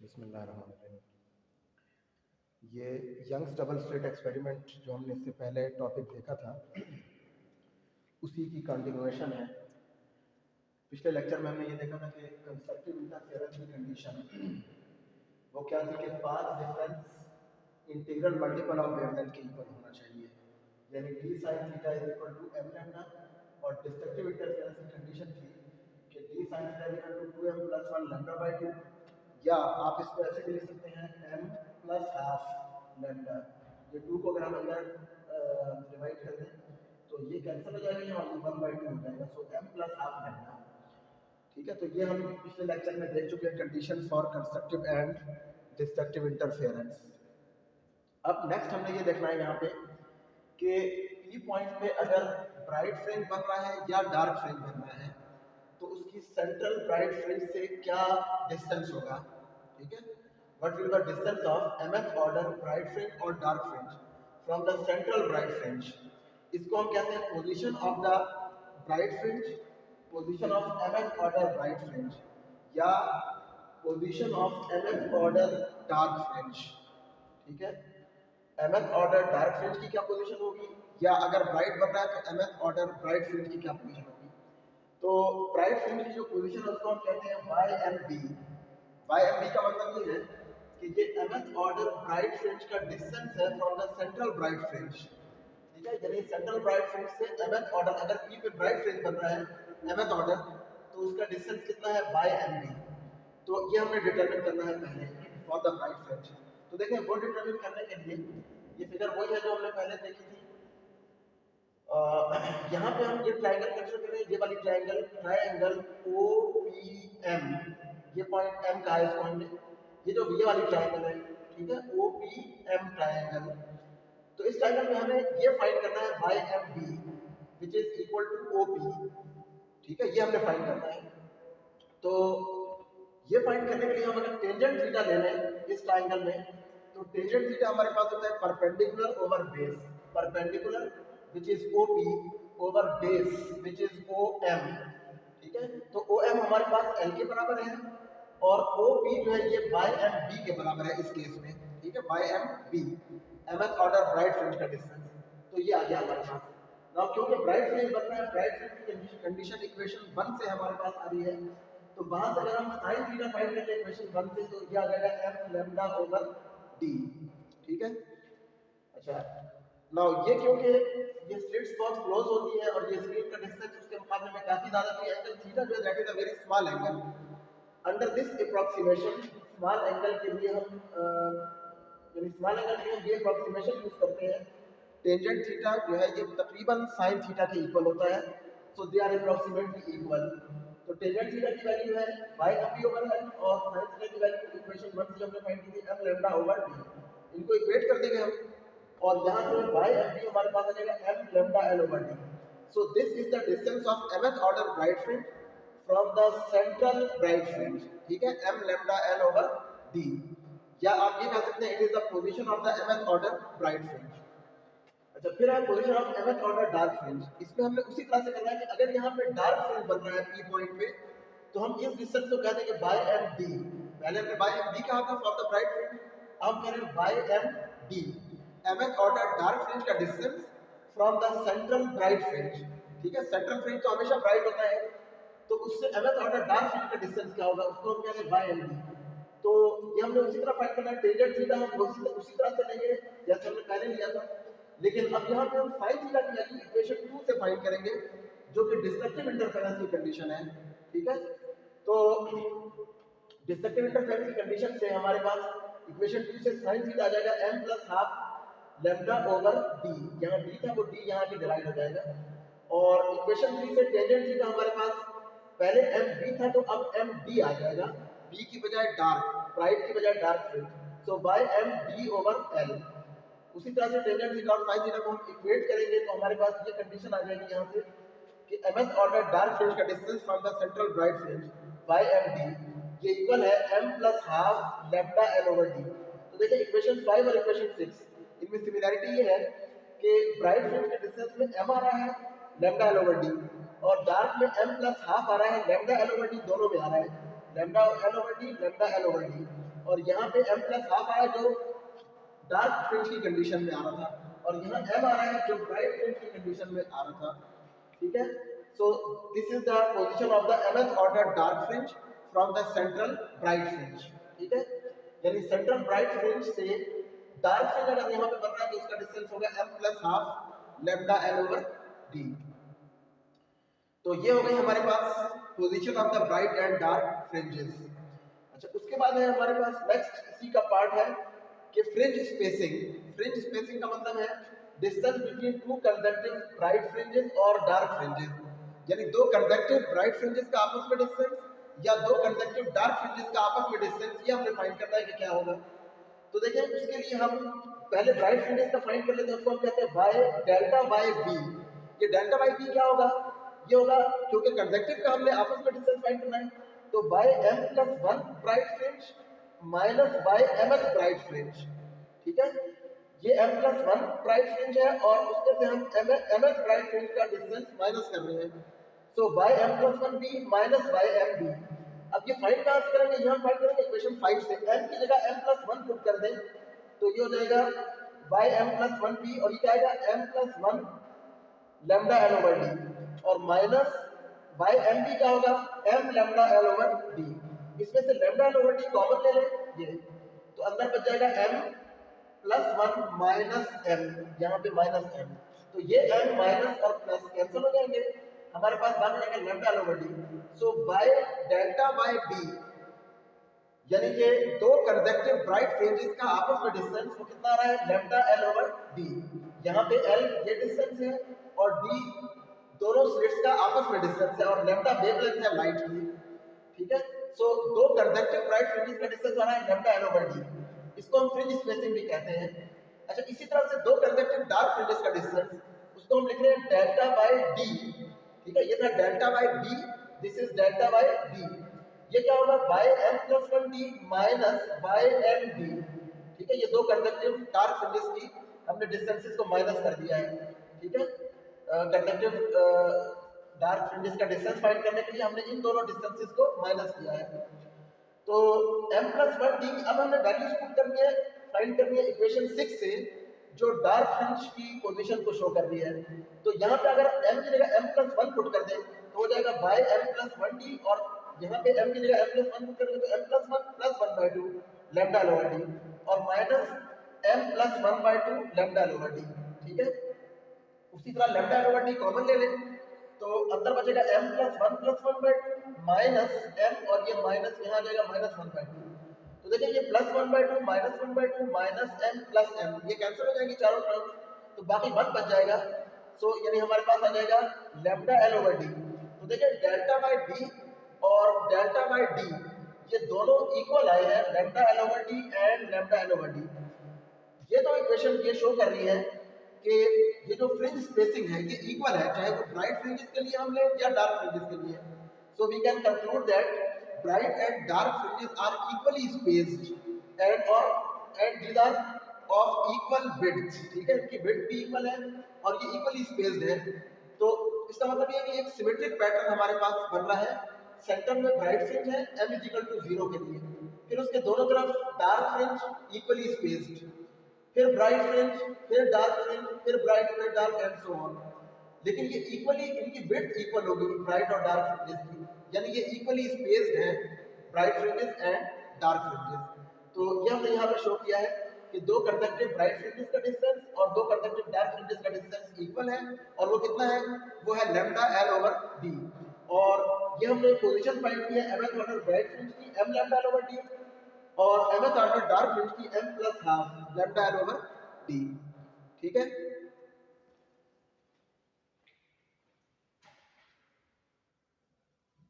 बिस्मिल्लाहिर्रहमानिर्रहीम। ये Young's double slit experiment जो हमने इससे पहले टॉपिक देखा था उसी की कंटिन्यूएशन है। पिछले लेक्चर में हमने ये देखा था कि कंस्ट्रक्टिव इंटरफेरेंस की कंडीशन वो क्या थी कि path difference integral multiple of wavelength के इक्वल होना चाहिए, यानी d sin theta is equal to m lambda, और डिस्ट्रक्टिव इंटरफेरेंस की कंडीशन थी कि d sin theta is equal to 2m plus 1 lambda by 2, या आप इसको ऐसे भी लिख सकते हैं m प्लस हाफ लैम्डा। ये 2 को अगर हम अंदर डिवाइड कर दें तो ये कैंसिल हो जाएगा और ये 1/2 हो जाएगा, सो m प्लस हाफ लैम्डा। ठीक है, तो ये हम पिछले लेक्चर में देख चुके हैं condition for constructive and destructive interference. अब नेक्स्ट हमने ये देखना है यहाँ पे कि पी पॉइंट पे अगर ब्राइट फ्रिंज बन रहा है या डार्क फ्रिंज बन रहा है तो उसकी सेंट्रल ब्राइट फ्रिंज से क्या डिस्टेंस होगा। ठीक है, what will the distance of mth order bright fringe और dark fringe from the central bright fringe. इसको हम कहते हैं position of the bright fringe, position of mth order bright fringe, या position of mth order dark fringe. ठीक है, mth order dark fringe की क्या पोजीशन होगी, या अगर ब्राइट बन रहा है तो mth ऑर्डर ब्राइट फ्रिंज की क्या पोजीशन होगी। तो ब्राइट फ्रिंज की जो पोजीशन है उसको हम कहते हैं YMB। YMB का मतलब ये है कि ये mth ऑर्डर ब्राइट फ्रिंज का डिस्टेंस है from the central bright fringe. ठीक है, यानी सेंट्रल ब्राइट फ्रिंज से mth ऑर्डर, अगर P पे ब्राइट फ्रिंज बन रहा है mth ऑर्डर, तो उसका डिस्टेंस कितना है YMB। तो ये हमने डिटरमिन करना है पहले फॉर द ब्राइट फ्रिंज। तो देखें, वो डिटरमिन करने के लिए ये फिगर वही है जो हमने पहले देखी थी। यहाँ पे हम ये ट्रायंगल कंसीडर करें, ये वाली ट्रायंगल OPM, ये पॉइंट M का है इस पॉइंट में, ये वाली ट्रायंगल है। ठीक है, OPM ट्रायंगल। तो इस ट्रायंगल में हमें ये फाइंड करना है YMB which is equal to OP। ठीक है, ये हमने फाइंड करना है। तो ये फाइंड करने के लिए हम अगर टेंजेंट थीटा ले लें इस ट्रायंगल में, तो टेंजेंट थीटा हमारे पास होता है perpendicular over base, perpendicular which is OP over base which is OM। ठीक है, तो OM हमारे पास L के बराबर है और OP जो है ये YMB के बराबर है इस केस में। ठीक है, YMB mth order bright fringe का डिस्टेंस। तो ये आ गया हमारे पास। नाउ क्योंकि ब्राइट फ्रिंज बन रहा है, ब्राइट फ्रिंज की कंडीशन इक्वेशन 1 से हमारे पास आ रही है, तो वहां से अगर हम sin थीटा फाइंड कर ले इक्वेशन 1 से, तो ये आ जाएगा m लैम्डा ओवर d। ठीक है, अच्छा नाउ ये क्योंकि ये स्लिट्स बहुत क्लोज होती है और ये स्लिट का डिस्टेंस उसके मुकाबले में काफी ज्यादा, तो एंगल थीटा जो है that is a very small angle. Under this approximation, small angle के लिए हम यानी स्मॉल एंगल के लिए हम ये अप्रोक्सीमेशन यूज करते हैं, टेंजेंट थीटा जो है ये तकरीबन sin थीटा के इक्वल होता है, सो दे आर अप्रोक्सीमेटली इक्वल। तो टेंजेंट थीटा की वैल्यू है YMB ओवर L और sin थीटा की वैल्यू इक्वेशन 1 से जो हमने फाइंड की थी m लैम्डा ओवर d। इनको इक्वेट कर देंगे हम और यहाँ से YMB हमारे पास आ जाएगा m lambda L over d। So this is the distance of mth order bright fringe from the central bright fringe। ठीक है, m lambda L over d, या आप ये कह सकते हैं it is the position of the mth order bright fringe. अच्छा, फिर है position of mth order dark fringe. इसमें हमने उसी तरह से करना है कि अगर यहाँ पे डार्क फ्रिंज बन रहा है P पॉइंट पे, तो हम इस डिस्टेंस को कहते हैं कि YMD। पहले हमने YMB कहा था फॉर द ब्राइट फ्रिंज, अब कह रहे हैं YMD, mth order dark fringe का distance from the central bright fringe. ठीक है, सेंट्रल फ्रिंज तो हमेशा ब्राइट होता है, तो उससे mth ऑर्डर डार्क फ्रिंज का डिस्टेंस क्या होगा, उसको हम कहते हैं YMD। तो ये हमने उसी तरह फाइंड करना है, टेंजेंट थीटा हम उसी तरह से लेंगे जैसे हमने पहले लिया था, लेकिन अब यहाँ पे हम sin थीटा की वैल्यू इक्वेशन 2 से फाइंड करेंगे जो कि डिस्ट्रक्टिव इंटरफेरेंस की कंडीशन है। ठीक है, तो डिस्ट्रक्टिव इंटरफेरेंस की कंडीशन से हमारे पास इक्वेशन 2 से sin थीटा आ जाएगा m plus half lambda over d। यहाँ d था वो d यहाँ पे डिवाइड हो जाएगा, और इक्वेशन 3 से टेंजेंट थीटा हमारे पास पहले mb था तो अब md आ जाएगा, b की बजाय डार्क, ब्राइट की बजाय डार्क फ्रिंज, सो बाय md ओवर l। उसी तरह से टेंजेंट थीटा और sin थीटा को हम इक्वेट करेंगे तो हमारे पास ये कंडीशन आ जाएगी यहाँ से कि mth ऑर्डर डार्क फ्रिंज का distance from the central bright fringe YMD ये इक्वल है m plus half lambda L over d। तो देखिए इक्वेशन 5 और इक्वेशन 6 इनमें सिमिलरिटी ये है कि ब्राइट फ्रिंज के डिस्टेंस में m आ रहा है लैम्डा L ओवर d, और डार्क में m प्लस हाफ आ रहा है लैम्डा L ओवर d, दोनों में आ रहा है lambda L over d lambda L over d। और यहाँ पे m प्लस हाफ आया जो डार्क फ्रिंज की कंडीशन में आ रहा था, और यहाँ m आ रहा है जो ब्राइट फ्रिंज की कंडीशन में आ रहा था। ठीक है, so this is the position of the mth order dark fringe from the central bright fringe. ठीक है, यानी सेंट्रल ब्राइट फ्रिंज से डार्क फ्रिंज अगर यहाँ पे बन रहा है तो उसका डिस्टेंस होगा m plus half lambda l over d। तो ये हो गई हमारे पास position of the bright and dark fringes. अच्छा, उसके बाद है हमारे पास नेक्स्ट इसी का पार्ट है कि फ्रिंज स्पेसिंग। फ्रिंज स्पेसिंग का मतलब है distance between two consecutive bright fringes और डार्क फ्रिंजेस, यानी दो कंसेक्टिव ब्राइट फ्रिंजेस का आपस में डिस्टेंस या दो कंसेक्टिव डार्क फ्रिंजेस का आपस में डिस्टेंस, ये हमने फाइंड करना है कि क्या होगा। तो देखिए, उसके लिए हम पहले ब्राइट फ्रिंजेस का फाइंड कर लेते हैं, उसको हम कहते हैं बाय डेल्टा बाय बी। ये डेल्टा बाय बी क्या होगा, ये होगा क्योंकि कंसेक्टिव का हमने आपस में डिस्टेंस फाइंड करना है, तो by m plus 1 bright fringe minus by mth bright fringe. ठीक है, ये m प्लस 1 ब्राइट फ्रिंज है और उसमें से हम mth ब्राइट फ्रिंज का डिस्टेंस माइनस कर रहे हैं, so by m plus 1 b minus by m b। अब ये फाइंड कहाँ से करेंगे, यहाँ फाइंड करेंगे इक्वेशन 5 से। m की जगह m प्लस 1 पुट कर दें तो ये हो जाएगा बाय m प्लस 1 b, और ये क्या आएगा m plus 1 lambda l over d, और माइनस बाय m b क्या होगा m lambda l over d। इसमें से lambda l over d common ले लें, ये तो अंदर बच जाएगा m प्लस 1 माइनस m, यहाँ पे माइनस m, तो ये m माइनस और प्लस कैंसिल हो जाएंगे, हमारे पास बन जाएगा lambda l over d। So by delta by b, यानी कि दो कंसेक्टिव ब्राइट फ्रिंजेस का आपस में डिस्टेंस वो कितना आ रहा है, लैम्डा l ओवर d। यहाँ पे l ये डिस्टेंस है और d दोनों स्लिट्स का आपस में डिस्टेंस है, और लैम्डा वेवलेंथ है लाइट की। ठीक है, सो दो कंसेक्टिव ब्राइट फ्रिंजेस का डिस्टेंस आ रहा है लैम्डा l ओवर d, इसको हम फ्रिंज स्पेसिंग भी कहते हैं। अच्छा, इसी तरह से दो कंसेक्टिव डार्क फ्रिंजेस का डिस्टेंस, उसको हम लिख रहे हैं डेल्टा बाय d। ठीक है, ये था delta by b, this is delta by d। ये क्या होगा by m plus 1d minus by md। ठीक है, ये दो कंसेक्टिव डार्क फ्रिंजेस की हमने डिस्टेंसेस को माइनस कर दिया है। ठीक है, कंसेक्टिव डार्क फ्रिंजेस का डिस्टेंस फाइंड करने के लिए हमने इन दोनों डिस्टेंसेस को माइनस किया है। तो m प्लस 1d अब हमने वैल्यूज पुट करनी है, फाइंड करनी है इक्वेशन 6 से, जो डार्क फ्रिंज की पोजीशन को शो कर रही है। तो यहाँ पे अगर m की जगह m प्लस 1 पुट कर दें तो हो जाएगा बाय m प्लस 1d, और यहाँ पे m की जगह m प्लस 1 पुट करेंगे तो m plus 1 plus 1 by 2 lambda l over d, और minus m plus 1 by 2 lambda l over d। ठीक है, उसी तरह lambda l over d common ले लें तो अंदर बचेगा m plus 1 plus 1 by 2 minus m, और ये माइनस यहाँ आ जाएगा माइनस 1 बाय 2। तो देखिए, ये plus 1 by 2 minus 1 by 2 minus m plus m, ये कैंसिल हो जाएंगे चारों टर्म्स, तो बाकी 1 बच जाएगा। सो यानी हमारे पास आ जाएगा लैम्डा l ओवर d। तो देखिए, डेल्टा बाय d और डेल्टा बाय d ये दोनों इक्वल आए हैं, lambda l over d and lambda l over d। ये तो इक्वेशन ये शो कर रही है कि ये जो फ्रिंज स्पेसिंग है ये इक्वल है, चाहे वो ब्राइट फ्रिंजेस के लिए हम ले या डार्क फ्रिंजेस के लिए। So we can conclude that bright and dark fringes are equally spaced and these are of equal width। ठीक है, इनकी width भी equal है और ये equally spaced है। तो इसका मतलब ये है कि एक सिमेट्रिक पैटर्न हमारे पास बन रहा है, सेंटर में ब्राइट फ्रिंज है m इज इक्वल टू 0 के लिए, फिर उसके दोनों तरफ डार्क फ्रिंज इक्वली स्पेस्ड, फिर ब्राइट फ्रिंज, फिर डार्क फ्रिंज, फिर ब्राइट फिर डार्क एंड सो ऑन। लेकिन ये इक्वली इनकी विड्थ इक्वल होगी ब्राइट और डार्क फ्रिंजेस की, यानी ये इक्वली स्पेस्ड है bright fringes and dark fringes. तो ये हमने यहाँ पर शो किया है कि दो कंसेक्टिव ब्राइट फ्रिंजेस का डिस्टेंस और दो कंसेक्टिव डार्क फ्रिंजेस का डिस्टेंस इक्वल है, और वो कितना है, वो है लैम्डा l ओवर d। और ये हमने पोजीशन फाइंड की है mth ऑर्डर ब्राइट फ्रिंज की m lambda l over d, और mth ऑर्डर डार्क फ्रिंज की m plus half lambda l over d। ठीक है।